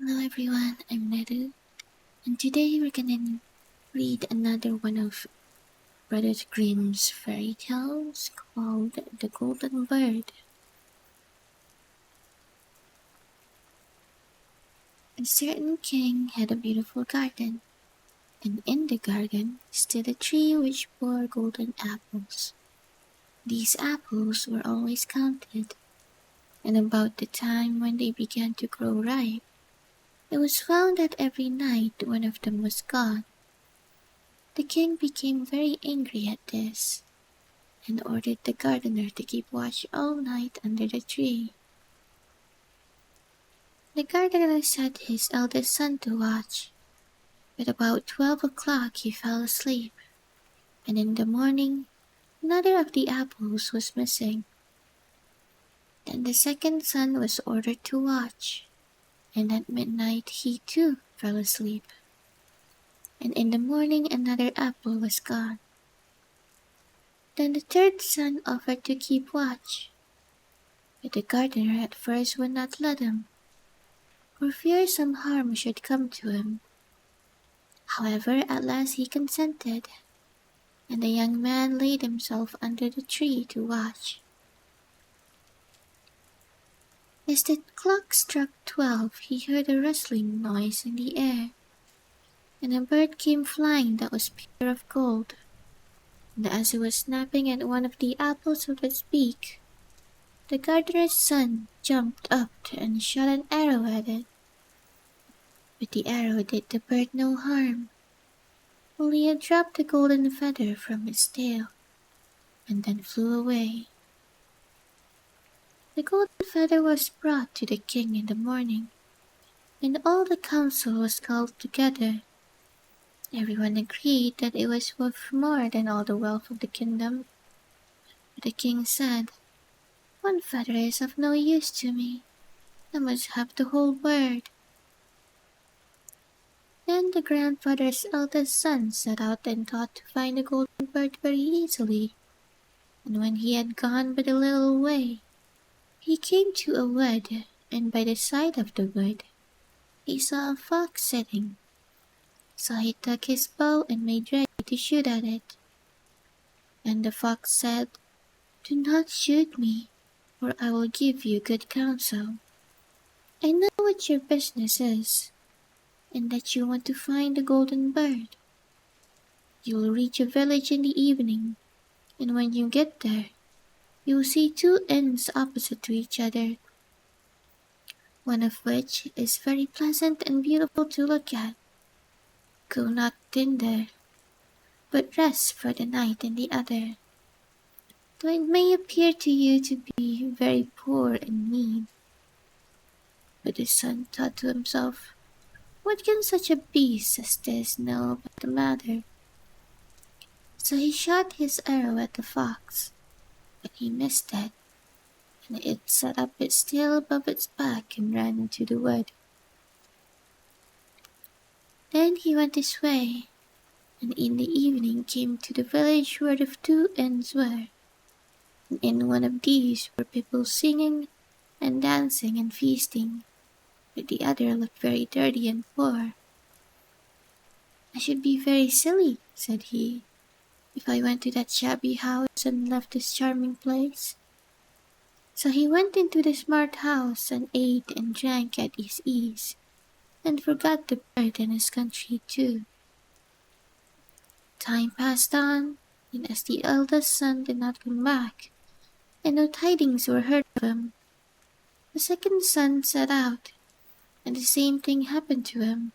Hello everyone, I'm Nedu, and today we're gonna read another one of Brothers Grimm's fairy tales called The Golden Bird. A certain king had a beautiful garden, and in the garden stood a tree which bore golden apples. These apples were always counted, and about the time when they began to grow ripe, it was found that every night one of them was gone. The king became very angry at this, and ordered the gardener to keep watch all night under the tree. The gardener set his eldest son to watch, but about 12 o'clock he fell asleep, and in the morning another of the apples was missing. Then the second son was ordered to watch, and at midnight he too fell asleep, and in the morning another apple was gone. Then the third son offered to keep watch, but the gardener at first would not let him, for fear some harm should come to him. However, at last he consented, and the young man laid himself under the tree to watch. As the clock struck 12, he heard a rustling noise in the air, and a bird came flying that was pure of gold. And as it was snapping at one of the apples of its beak, the gardener's son jumped up and shot an arrow at it. But the arrow did the bird no harm, only it dropped the golden feather from its tail, and then flew away. The golden feather was brought to the king in the morning, and all the council was called together. Everyone agreed that it was worth more than all the wealth of the kingdom. But the king said, "One feather is of no use to me. I must have the whole bird." Then the grandfather's eldest son set out and thought to find the golden bird very easily, and when he had gone but a little way, he came to a wood, and by the side of the wood he saw a fox sitting. So he took his bow and made ready to shoot at it. And the fox said, "Do not shoot me, or I will give you good counsel. I know what your business is, and that you want to find the golden bird. You will reach a village in the evening, and when you get there, you will see two inns opposite to each other, one of which is very pleasant and beautiful to look at. Go not in there, but rest for the night in the other, though it may appear to you to be very poor and mean." But the son thought to himself, "What can such a beast as this know about the matter?" So he shot his arrow at the fox, but he missed it, and it set up its tail above its back and ran into the wood. Then he went his way, and in the evening came to the village where the two inns were. And in one of these were people singing and dancing and feasting, but the other looked very dirty and poor. "I should be very silly," said he, "if I went to that shabby house and left this charming place." So he went into the smart house and ate and drank at his ease, and forgot the bird and his country too. Time passed on, and as the eldest son did not come back, and no tidings were heard of him, the second son set out, and the same thing happened to him.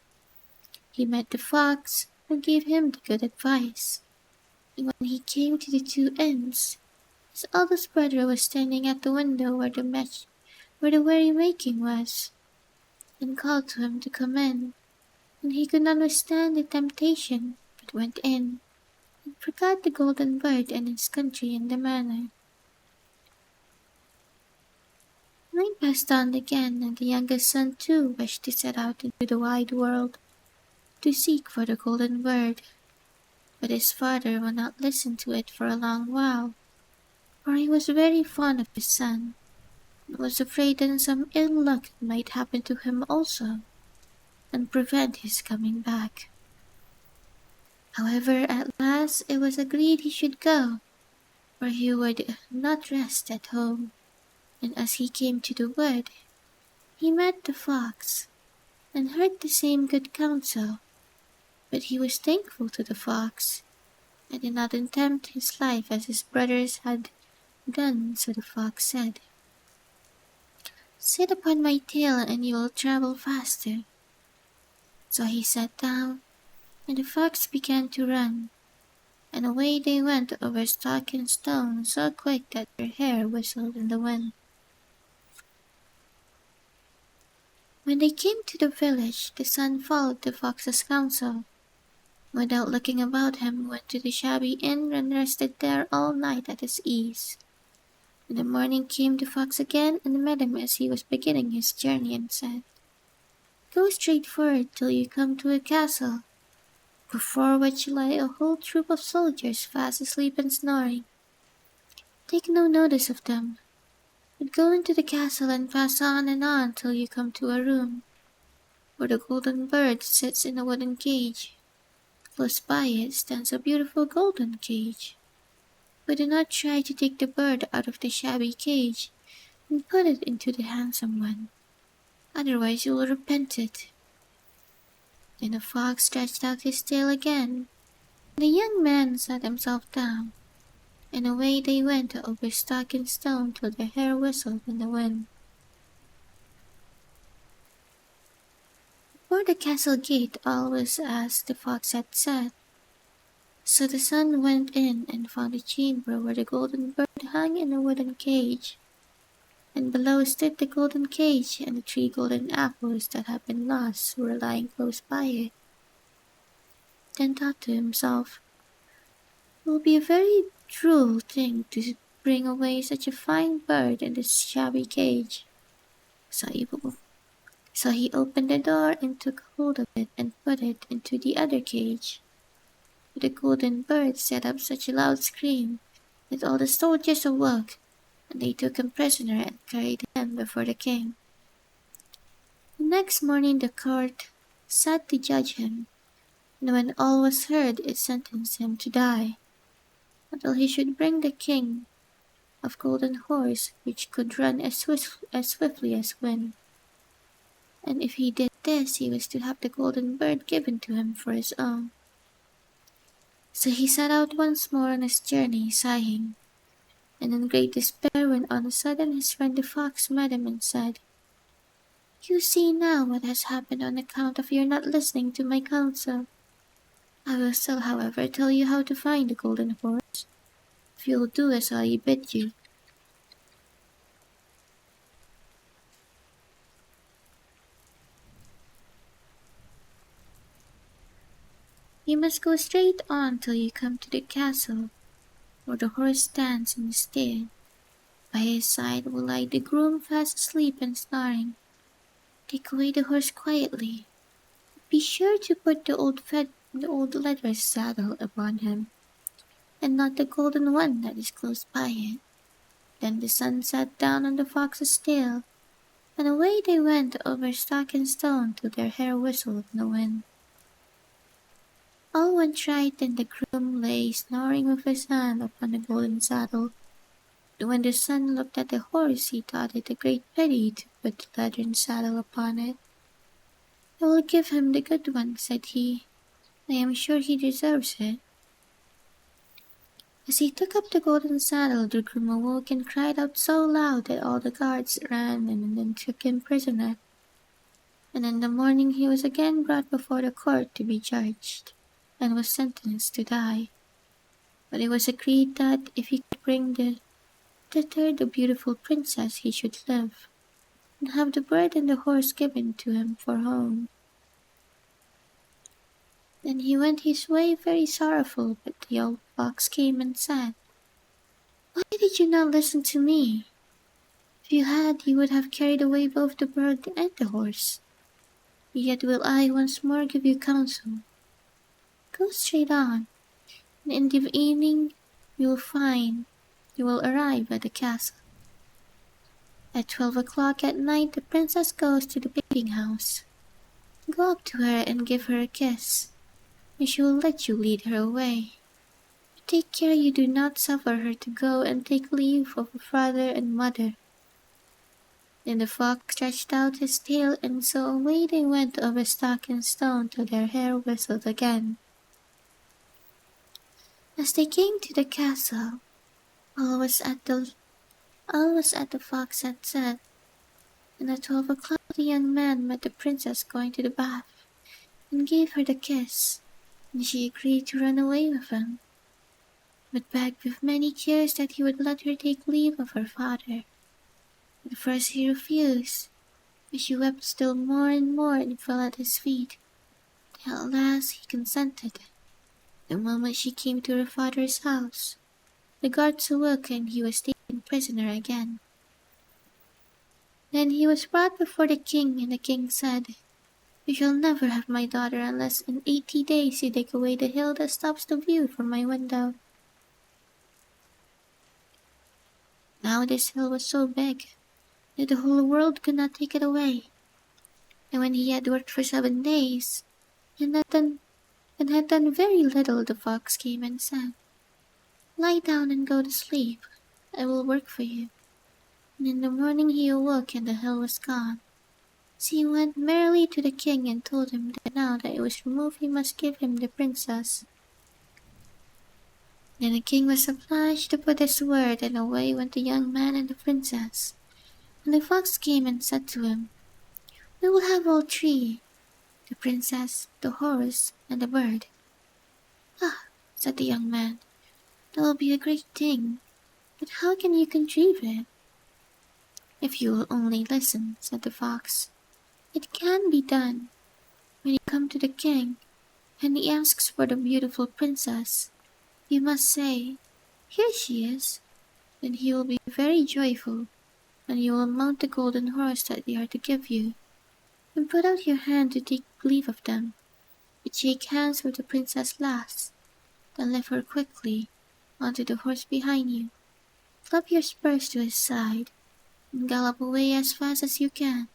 He met the fox, who gave him the good advice, and when he came to the two inns, his eldest brother was standing at the window where the merry-making was, and called to him to come in, and he could not withstand the temptation, but went in, and forgot the golden bird and his country in the manner. Time passed on again, and the youngest son too wished to set out into the wide world to seek for the golden bird, but his father would not listen to it for a long while, for he was very fond of his son, and was afraid that some ill luck might happen to him also. and prevent his coming back. However, at last it was agreed he should go, for he would not rest at home. And as he came to the wood, he met the fox, and heard the same good counsel. But he was thankful to the fox, and did not attempt his life as his brothers had done. So the fox said, "Sit upon my tail, and you will travel faster." So he sat down, and the fox began to run, and away they went over stock and stone so quick that their hair whistled in the wind. When they came to the village, the son followed the fox's counsel. Without looking about him, went to the shabby inn and rested there all night at his ease. In the morning came the fox again and met him as he was beginning his journey, and said, "Go straight forward till you come to a castle, before which lie a whole troop of soldiers fast asleep and snoring. Take no notice of them, but go into the castle and pass on and on till you come to a room, where the golden bird sits in a wooden cage. Close by it stands a beautiful golden cage. But do not try to take the bird out of the shabby cage and put it into the handsome one, otherwise you will repent it." Then the fox stretched out his tail again, and the young man sat himself down, and away they went over stock and stone till their hair whistled in the wind. Before the castle gate all was as the fox had said. So the son went in and found a chamber where the golden bird hung in a wooden cage, and below stood the golden cage, and the 3 golden apples that had been lost were lying close by it. Then thought to himself, "It will be a very droll thing to bring away such a fine bird in this shabby cage." So he opened the door and took hold of it and put it into the other cage. But the golden bird set up such a loud scream that all the soldiers awoke, and they took him prisoner and carried him before the king. The next morning the court sat to judge him, and when all was heard it sentenced him to die, until he should bring the king of golden horse which could run as swiftly as wind. And if he did this, he was to have the golden bird given to him for his own. So he set out once more on his journey, sighing, and in great despair, when on a sudden his friend the fox met him and said, "You see now what has happened on account of your not listening to my counsel. I will still, however, tell you how to find the golden horse, if you will do as I bid you." "You must go straight on till you come to the castle, where the horse stands in the stable. By his side will lie the groom fast asleep and snoring. Take away the horse quietly. Be sure to put the old leather saddle upon him, and not the golden one that is close by it." Then the son sat down on the fox's tail, and away they went over stock and stone till their hair whistled in the wind. All went right, and the groom lay snoring with his hand upon the golden saddle. But when the son looked at the horse, he thought it a great pity to put the leathern saddle upon it. "I will give him the good one," said he. "I am sure he deserves it." As he took up the golden saddle, the groom awoke and cried out so loud that all the guards ran in and then took him prisoner. And in the morning he was again brought before the court to be judged, and was sentenced to die. But it was agreed that if he could bring thither the beautiful princess, he should live, and have the bird and the horse given to him for home. Then he went his way very sorrowful, but the old fox came and said, "Why did you not listen to me? If you had, you would have carried away both the bird and the horse. Yet will I once more give you counsel. Go straight on, and in the evening you will arrive at the castle. At 12 o'clock at night the princess goes to the bathing house. Go up to her and give her a kiss, and she will let you lead her away. But take care you do not suffer her to go and take leave of her father and mother." Then the fox stretched out his tail, and so away they went over stock and stone till their hair whistled again. As they came to the castle, all was as the fox had said, and at 12 o'clock the young man met the princess going to the bath, and gave her the kiss, and she agreed to run away with him, but begged with many tears that he would let her take leave of her father. At first he refused, but she wept still more and more and fell at his feet, till at last he consented. The moment she came to her father's house, the guards awoke and he was taken prisoner again. Then he was brought before the king, and the king said, "You shall never have my daughter unless in 80 days you take away the hill that stops the view from my window." Now this hill was so big that the whole world could not take it away, and when he had worked for 7 days, and had done very little, the fox came and said, "Lie down and go to sleep. I will work for you." And in the morning he awoke and the hill was gone. So he went merrily to the king and told him that now that it was removed he must give him the princess. Then the king was obliged to put his word, and away went the young man and the princess. And the fox came and said to him, "We will have all three, the princess, the horse, and the bird." "Ah," said the young man, "that will be a great thing, but how can you contrive it?" "If you will only listen," said the fox, "it can be done. When you come to the king, and he asks for the beautiful princess, you must say, 'Here she is.' Then he will be very joyful, and you will mount the golden horse that they are to give you, and put out your hand to take leave of them, but shake hands with the princess last, then lift her quickly onto the horse behind you, clap your spurs to his side, and gallop away as fast as you can."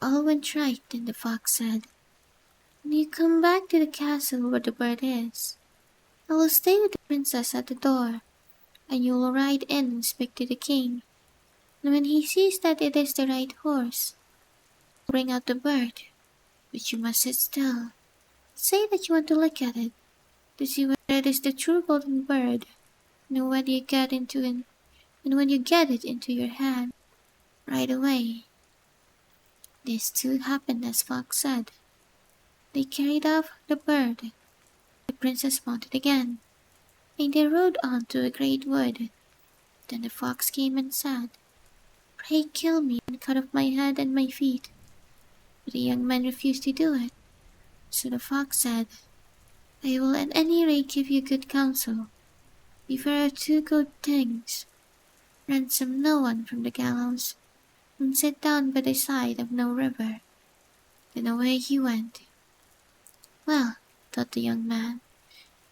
All went right, then the fox said, "When you come back to the castle where the bird is, I will stay with the princess at the door, and you will ride in and speak to the king, and when he sees that it is the right horse, bring out the bird, but you must sit still. Say that you want to look at it, to see whether it is the true golden bird, and when you get it into your hand, right away." This too happened as Fox said. They carried off the bird. The princess mounted again, and they rode on to a great wood. Then the fox came and said, "Pray kill me and cut off my head and my feet." But the young man refused to do it. So the fox said, "I will at any rate give you good counsel. Beware of two good things. Ransom no one from the gallows, and sit down by the side of no river." Then away he went. Well, thought the young man,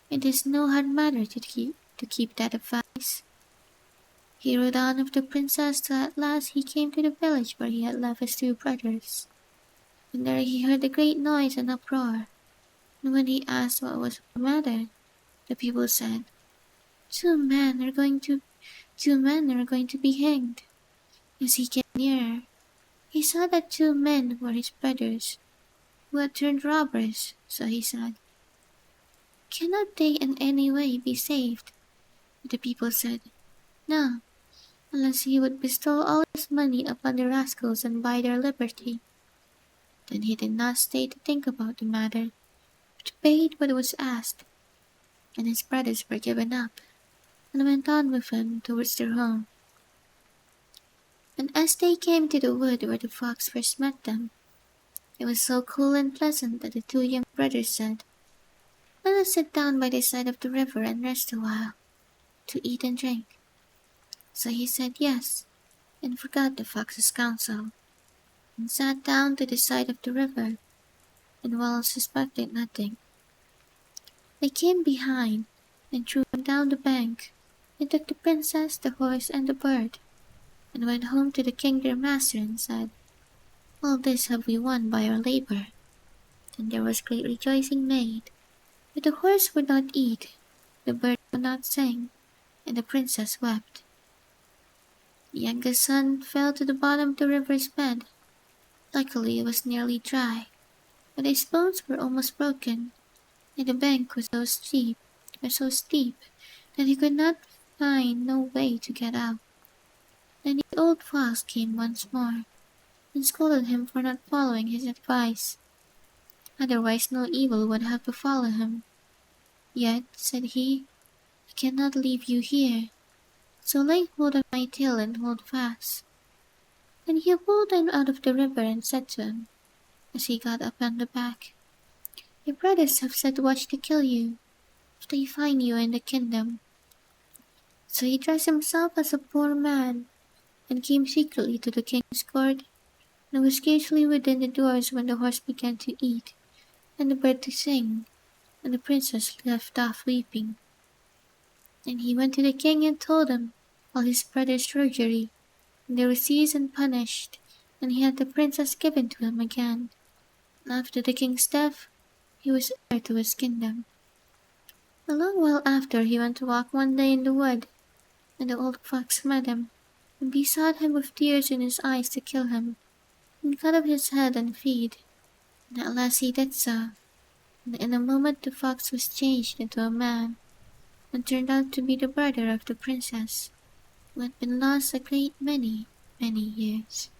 it is no hard matter to keep that advice. He rode on with the princess till at last he came to the village where he had left his two brothers. And there he heard a great noise and uproar. And when he asked what was the matter, the people said, Two men are going to be hanged." As he came nearer, he saw that two men were his brothers, who had turned robbers, so he said, "Cannot they in any way be saved?" But the people said, "No, unless he would bestow all his money upon the rascals and buy their liberty." Then he did not stay to think about the matter, but paid what was asked, and his brothers were given up, and went on with him towards their home. And as they came to the wood where the fox first met them, it was so cool and pleasant that the two young brothers said, "Let us sit down by the side of the river and rest a while, to eat and drink." So he said yes, and forgot the fox's counsel, and sat down to the side of the river, and while suspecting nothing, they came behind, and threw him down the bank, and took the princess, the horse, and the bird, and went home to the king their master, and said, All this have we won by our labor." Then there was great rejoicing made. But the horse would not eat, the bird would not sing, and the princess wept. The youngest son fell to the bottom of the river's bed. Luckily it was nearly dry, but his bones were almost broken, and the bank was so steep that he could not find no way to get out. Then the old fox came once more, and scolded him for not following his advice. Otherwise no evil would have befallen him. "Yet," said he, "I cannot leave you here, so lay hold of my tail and hold fast." Then he pulled him out of the river and said to him, as he got up on the back, "Your brothers have set watch to kill you, if they find you in the kingdom." So he dressed himself as a poor man, and came secretly to the king's court, and was scarcely within the doors when the horse began to eat, and the bird to sing, and the princess left off weeping. Then he went to the king and told him all his brother's treachery, and they were seized and punished, and he had the princess given to him again. And after the king's death, he was heir to his kingdom. A long while after he went to walk one day in the wood, and the old fox met him, and besought him with tears in his eyes to kill him, and cut off his head and feet. And at last he did so, and in a moment the fox was changed into a man, and turned out to be the brother of the princess, who had been lost a great many, many years.